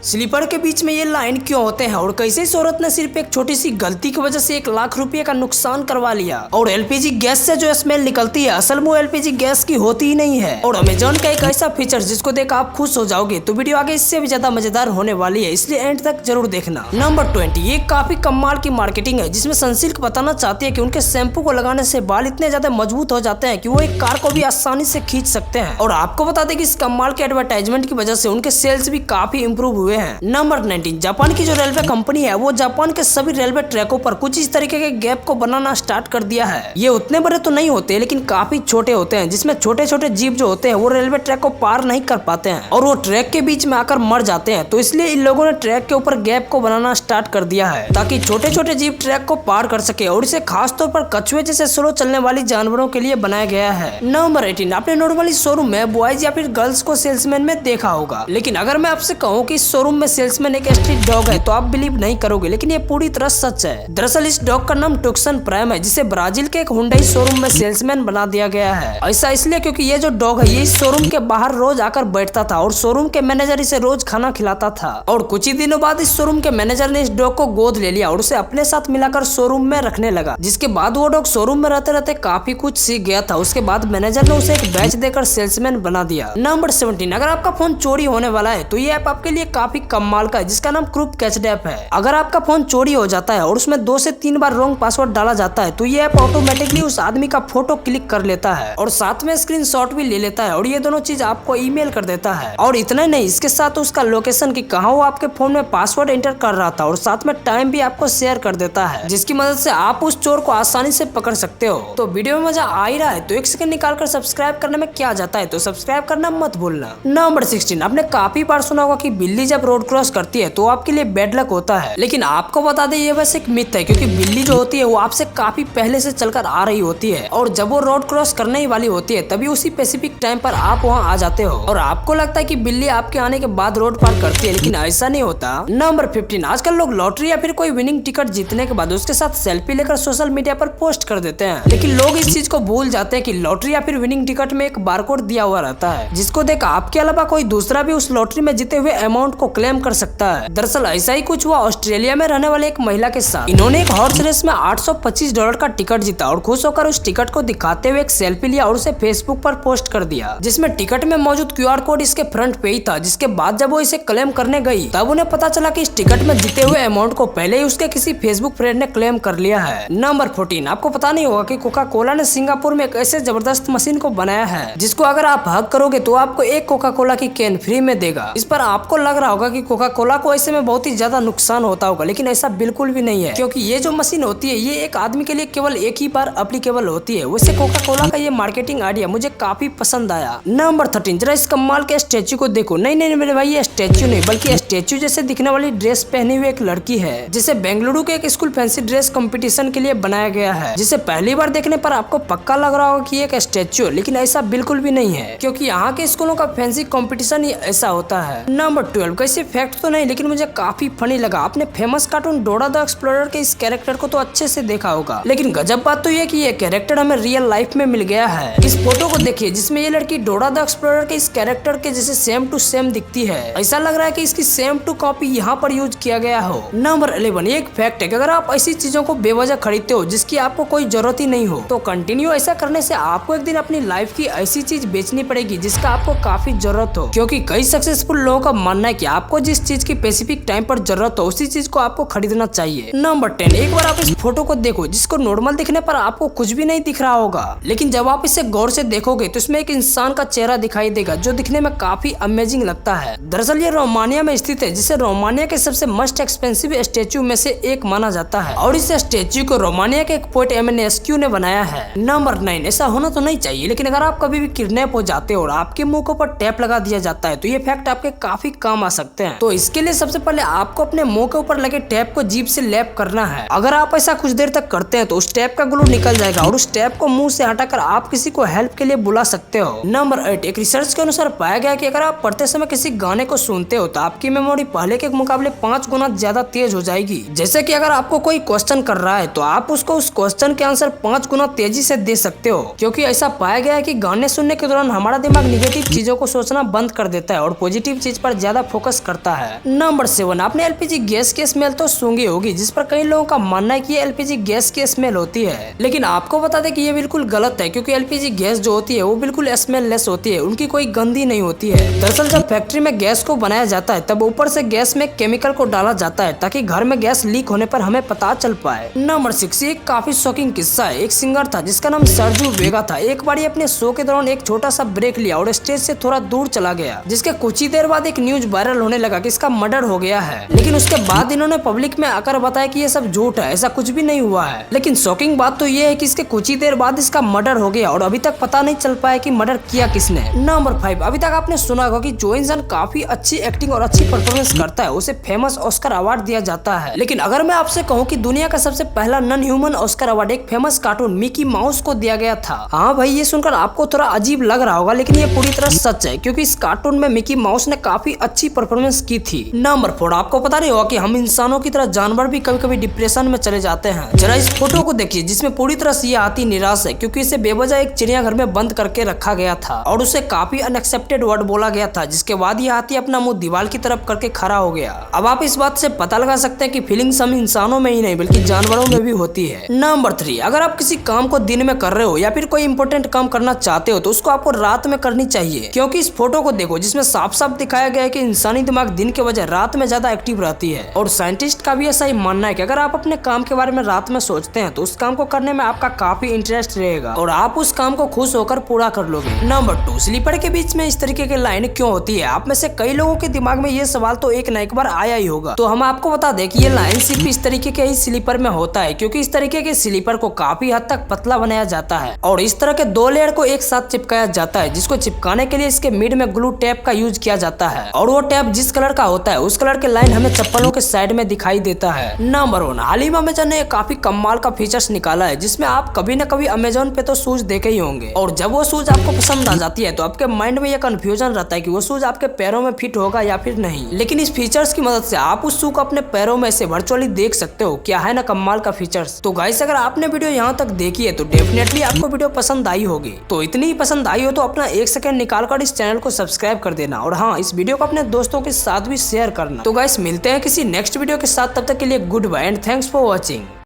Sleeper के बीच में ये लाइन क्यों होते हैं और कैसे इस औरत ने सिर्फ एक छोटी सी गलती की वजह से 1 लाख रुपए का नुकसान करवा लिया। और एलपीजी गैस से जो स्मेल निकलती है असल में वो एलपीजी गैस की होती ही नहीं है। और अमेजोन का एक ऐसा फीचर जिसको देख आप खुश हो जाओगे। तो वीडियो आगे इससे भी ज्यादा मजेदार होने वाली है, इसलिए एंड तक जरूर देखना। नंबर 20, ये काफी कमाल की मार्केटिंग है जिसमें सनसिल्क बताना चाहती है कि उनके शैम्पू को लगाने से बाल इतने ज्यादा मजबूत हो जाते हैं कि वो एक कार को भी आसानी से खींच सकते हैं। और आपको बता दें कि इस कमाल के एडवर्टाइजमेंट की वजह से उनके सेल्स भी काफी इंप्रूव हुए हैं। नंबर 19, जापान की जो रेलवे कंपनी है वो जापान के सभी रेलवे ट्रैकों पर कुछ इस तरीके के गैप को बनाना स्टार्ट कर दिया है। ये उतने बड़े तो नहीं होते लेकिन काफी छोटे होते हैं, जिसमें छोटे छोटे जीव जो होते हैं वो रेलवे ट्रैक को पार नहीं कर पाते हैं और वो ट्रैक के बीच में आकर मर जाते हैं। तो इसलिए इन लोगों ने ट्रैक के ऊपर गैप को बनाना स्टार्ट कर दिया है ताकि छोटे छोटे जीव ट्रैक को पार कर सके। और इसे खास तौर पर कछुए जैसे स्लो चलने वाली जानवरों के लिए बनाया गया है। नंबर 18, आपने नॉर्मली शोरूम में बॉयज या फिर गर्ल्स को सेल्समैन में देखा होगा, लेकिन अगर मैं आपसे कहूँ कि शोरूम में सेल्समैन एक स्ट्रीट डॉग है तो आप बिलीव नहीं करोगे, लेकिन ये पूरी तरह सच है। दरअसल इस डॉग का नाम टुक्सन प्राइम है, जिसे ब्राजील के एक हुंडई शोरूम में सेल्समैन बना दिया गया है। ऐसा इसलिए क्योंकि ये जो डॉग है ये इस शोरूम के बाहर रोज आकर बैठता था और शोरूम के मैनेजर इसे रोज खाना खिलाता था। और कुछ ही दिनों बाद इस शोरूम के मैनेजर ने इस डॉग को गोद ले लिया और उसे अपने साथ मिलाकर शोरूम में रखने लगा, जिसके बाद वो डॉग शोरूम में रहते रहते काफी कुछ सीख गया था। उसके बाद मैनेजर ने उसे एक बैच देकर सेल्समैन बना दिया। नंबर 17, अगर आपका फोन चोरी होने वाला है तो ये ऐप आपके लिए काफी कमाल का है, जिसका नाम क्रूप कैच्ड ऐप है। अगर आपका फोन चोरी हो जाता है और उसमें 2 से 3 बार रॉन्ग पासवर्ड डाला जाता है तो ये ऐप ऑटोमेटिकली उस आदमी का फोटो क्लिक कर लेता है और साथ में स्क्रीनशॉट भी ले लेता है और ये दोनों चीज आपको ईमेल कर देता है। और इतना नहीं, इसके साथ उसका लोकेशन की कहाँ वो आपके फोन में पासवर्ड एंटर कर रहा था और साथ में टाइम भी आपको शेयर कर देता है, जिसकी मदद से आप उस चोर को आसानी से पकड़ सकते हो। तो वीडियो में मजा आ ही रहा है तो 1 सेकंड निकाल कर सब्सक्राइब करने में क्या जाता है, तो सब्सक्राइब करना मत भूलना। नंबर 16, आपने काफी बार सुना होगा कि बिल्ली जब रोड क्रॉस करती है तो आपके लिए बैड लक होता है, लेकिन आपको बता दें ये बस एक मिथ है, क्योंकि बिल्ली जो होती है वो आपसे काफी पहले से चलकर आ रही होती है और जब वो रोड क्रॉस करने ही वाली होती है तभी उसी स्पेसिफिक टाइम पर आप वहाँ आ जाते हो और आपको लगता है कि बिल्ली आपके आने के बाद रोड पार करती है, लेकिन ऐसा नहीं होता। नंबर 15, आजकल लोग लॉटरी या फिर कोई विनिंग टिकट जीतने के बाद उसके साथ सेल्फी लेकर सोशल मीडिया पर पोस्ट कर देते हैं, लेकिन लोग इस चीज को भूल जाते हैं कि लॉटरी या फिर विनिंग टिकट में एक बारकोड दिया हुआ रहता है, जिसको देख आपके अलावा कोई दूसरा भी उस लॉटरी में जीते हुए अमाउंट को क्लेम कर सकता है। दरअसल ऐसा ही कुछ हुआ ऑस्ट्रेलिया में रहने वाले एक महिला के साथ। इन्होंने एक हॉर्स रेस में $825 का टिकट जीता और खुश होकर उस टिकट को दिखाते हुए एक सेल्फी लिया और उसे फेसबुक पर पोस्ट कर दिया, जिसमें टिकट में मौजूद QR कोड इसके फ्रंट पे ही था। जिसके बाद जब वो इसे क्लेम करने गई तब उन्हें पता चला कि इस टिकट में जीते हुए अमाउंट को पहले ही उसके किसी फेसबुक फ्रेंड ने क्लेम कर लिया है। नंबर 14, आपको पता नहीं होगा कि कोका कोला ने सिंगापुर में एक ऐसे जबरदस्त मशीन को बनाया है जिसको अगर आप हक करोगे तो आपको एक कोका कोला की कैन फ्री में देगा। इस पर आपको लग रहा होगा कि कोका कोला को ऐसे में बहुत ही ज्यादा नुकसान होता होगा, लेकिन ऐसा बिल्कुल भी नहीं है, क्योंकि ये जो मशीन होती है ये एक आदमी के लिए केवल एक ही बार एप्लीकेबल होती है। वैसे कोका कोला का ये मार्केटिंग आइडिया मुझे काफी पसंद आया। नंबर 13, जरा इस कमाल के स्टैचू को देखो। नहीं मेरे भाई, ये स्टैचू नहीं बल्कि स्टैचू जैसे दिखने वाली ड्रेस पहनी हुई एक लड़की है, जिसे बेंगलुरु के एक स्कूल फैंसी ड्रेस कंपटीशन के लिए बनाया गया है, जिसे पहली बार देखने पर आपको पक्का लग रहा होगा कि एक स्टैचू है, लेकिन ऐसा बिल्कुल भी नहीं है, क्योंकि यहाँ के स्कूलों का फैंसी कंपटीशन ही ऐसा होता है। नंबर 12, कैसे फैक्ट तो नहीं लेकिन मुझे काफी फनी लगा। आपने famous cartoon Dora the explorer के इस कैरेक्टर को तो अच्छे से देखा होगा, लेकिन गजब बात तो ये कि ये कैरेक्टर हमें रियल लाइफ में मिल गया है। इस फोटो को देखिए जिसमें ये लड़की डोरा द एक्सप्लोरर के इस कैरेक्टर के जैसे सेम टू सेम दिखती है। ऐसा लग रहा है कि इसकी सेम टू कॉपी यहाँ पर यूज किया गया हो। नंबर 11, एक फैक्ट है कि अगर आप ऐसी चीजों को बेवजह खरीदते हो जिसकी आपको कोई जरूरत ही नहीं हो तो कंटिन्यू ऐसा करने से आपको एक दिन अपनी लाइफ की ऐसी चीज बेचनी पड़ेगी जिसका आपको काफी जरूरत हो, क्योंकि कई सक्सेसफुल लोगों का मानना है कि आपको जिस चीज की स्पेसिफिक टाइम पर जरूरत हो उसी चीज को आपको खरीदना चाहिए। नंबर 10, एक बार आप इस फोटो को देखो जिसको नॉर्मल दिखने पर आपको कुछ भी नहीं दिख रहा होगा, लेकिन जब आप इसे गौर से देखोगे तो इसमें एक इंसान का चेहरा दिखाई देगा जो दिखने में काफी अमेजिंग लगता है। दरअसल ये रोमानिया में स्थित है, जिसे रोमानिया के सबसे मोस्ट एक्सपेंसिव स्टेच्यू में से एक माना जाता है और इस स्टेच्यू को रोमानिया के एक पोएट एमएनएसक्यू ने बनाया है। नंबर 9, ऐसा होना तो नहीं चाहिए लेकिन अगर आप कभी भी किडनैप हो जाते हो और आपके मुंह के ऊपर टैप लगा दिया जाता है तो ये फैक्ट आपके काफी काम आ सकते हैं। तो इसके लिए सबसे पहले आपको अपने मुंह के ऊपर लगे टैप को जीभ से लैप करना है। अगर आप ऐसा कुछ देर तक करते हैं तो उस टैप का ग्लू निकल जाएगा और उस टैप को मुंह से हटाकर आप किसी को हेल्प के लिए बुला सकते हो। नंबर 8, एक रिसर्च के अनुसार पाया गया कि अगर आप पढ़ते समय किसी गाने को सुनते हो तो आपकी मेमोरी पहले के मुकाबले 5 गुना ज्यादा तेज हो जाएगी। जैसे कि अगर आपको कोई क्वेश्चन कर रहा है तो आप उसको उस क्वेश्चन के आंसर 5 गुना तेजी से दे सकते हो, क्योंकि ऐसा पाया गया है कि गाने सुनने के दौरान हमारा दिमाग निगेटिव चीजों को सोचना बंद कर देता है और पॉजिटिव चीज पर ज्यादा फोकस फोकस करता है। नंबर 7, आपने एलपीजी गैस की स्मेल तो सूंघी होगी, जिस पर कई लोगों का मानना है कि एलपीजी गैस की स्मेल होती है, लेकिन आपको बता दें कि ये बिल्कुल गलत है, क्योंकि एलपीजी गैस जो होती है वो बिल्कुल स्मेल लेस होती है, उनकी कोई गंदी नहीं होती है। दरअसल जब फैक्ट्री में गैस को बनाया जाता है तब ऊपर से गैस में केमिकल को डाला जाता है ताकि घर में गैस लीक होने पर हमें पता चल पाए। नंबर 6, एक काफी शॉकिंग किस्सा है। एक सिंगर था जिसका नाम सरजू वेगा था। एक बार अपने शो के दौरान एक छोटा सा ब्रेक लिया और स्टेज से थोड़ा दूर चला गया, जिसके कुछ ही देर बाद एक न्यूज वायरल होने लगा कि इसका मर्डर हो गया है। लेकिन उसके बाद इन्होंने पब्लिक में आकर बताया कि ये सब झूठ है, ऐसा कुछ भी नहीं हुआ है। लेकिन शॉकिंग बात तो ये है कि इसके कुछ ही देर बाद इसका मर्डर हो गया और अभी तक पता नहीं चल पाया कि मर्डर किया किसने। नंबर 5, अभी तक आपने सुना होगा कि जो इंसान काफी अच्छी एक्टिंग और अच्छी परफॉर्मेंस करता है उसे फेमस ऑस्कर अवार्ड दिया जाता है। लेकिन अगर मैं आपसे कहूँ कि दुनिया का सबसे पहला नॉन ह्यूमन ऑस्कर अवार्ड एक फेमस कार्टून मिकी माउस को दिया गया था। हाँ भाई, ये सुनकर आपको थोड़ा अजीब लग रहा होगा, लेकिन ये पूरी तरह सच है, क्योंकि इस कार्टून में मिकी माउस ने काफी अच्छी परफॉर्मेंस की थी। नंबर 4, आपको पता नहीं होगा कि हम इंसानों की तरह जानवर भी कभी कभी डिप्रेशन में चले जाते हैं। जरा इस फोटो को देखिए, जिसमें पूरी तरह से ये हाथी निराश है, क्योंकि इसे बेवजह एक चिड़ियाघर में बंद करके रखा गया था और उसे काफी अनएक्सेप्टेड वर्ड बोला गया था, जिसके बाद ये हाथी अपना मुंह दीवार की तरफ करके खड़ा हो गया। अब आप इस बात से पता लगा सकते हैं कि फीलिंग्स हम इंसानों में ही नहीं बल्कि जानवरों में भी होती है। नंबर 3, अगर आप किसी काम को दिन में कर रहे हो या फिर कोई इंपॉर्टेंट काम करना चाहते हो तो उसको आपको रात में करनी चाहिए, क्योंकि इस फोटो को देखो जिसमें साफ साफ दिखाया गया है कि इंसानी दिमाग दिन के बजाय रात में ज्यादा एक्टिव रहती है। और साइंटिस्ट का भी ऐसा ही मानना है कि अगर आप अपने काम के बारे में रात में सोचते हैं तो उस काम को करने में आपका काफी इंटरेस्ट रहेगा और आप उस काम को खुश होकर पूरा कर लोगे। नंबर 2, स्लीपर के बीच में इस तरीके की लाइन क्यों होती है? आप में से कई लोगों के दिमाग में ये सवाल तो एक न एक बार आया ही होगा। तो हम आपको बता दें कि ये लाइन सिर्फ इस तरीके के ही स्लीपर में होता है, क्योंकि इस तरीके के स्लीपर को काफी हद तक पतला बनाया जाता है और इस तरह के 2 लेयर को एक साथ चिपकाया जाता है, जिसको चिपकाने के लिए इसके मिड में ग्लू टेप का यूज किया जाता है और वो टेप जिस कलर का होता है उस कलर के लाइन हमें चप्पलों के साइड में दिखाई देता है। नंबर 1, हाल ही में अमेजन ने काफी कमाल का फीचर्स निकाला है, जिसमें आप कभी न कभी अमेजन पे तो शूज देखे ही होंगे और जब वो शूज आपको पसंद आ जाती है तो आपके माइंड में ये कंफ्यूजन रहता है कि वो शूज आपके पैरों में फिट होगा या फिर नहीं। लेकिन इस फीचर्स की मदद से आप उस शू को अपने पैरों में से वर्चुअली देख सकते हो। क्या है ना कमाल का फीचर्स। तो गाइस, अगर आपने वीडियो यहाँ तक देखी है तो डेफिनेटली आपको वीडियो पसंद आई होगी। तो इतनी ही पसंद आई हो तो अपना 1 सेकंड निकालकर इस चैनल को सब्सक्राइब कर देना और हाँ, इस वीडियो को अपने दोस्तों के साथ भी शेयर करना। तो गाइस, मिलते हैं किसी नेक्स्ट वीडियो के साथ, तब तक के लिए good bye and thanks for watching.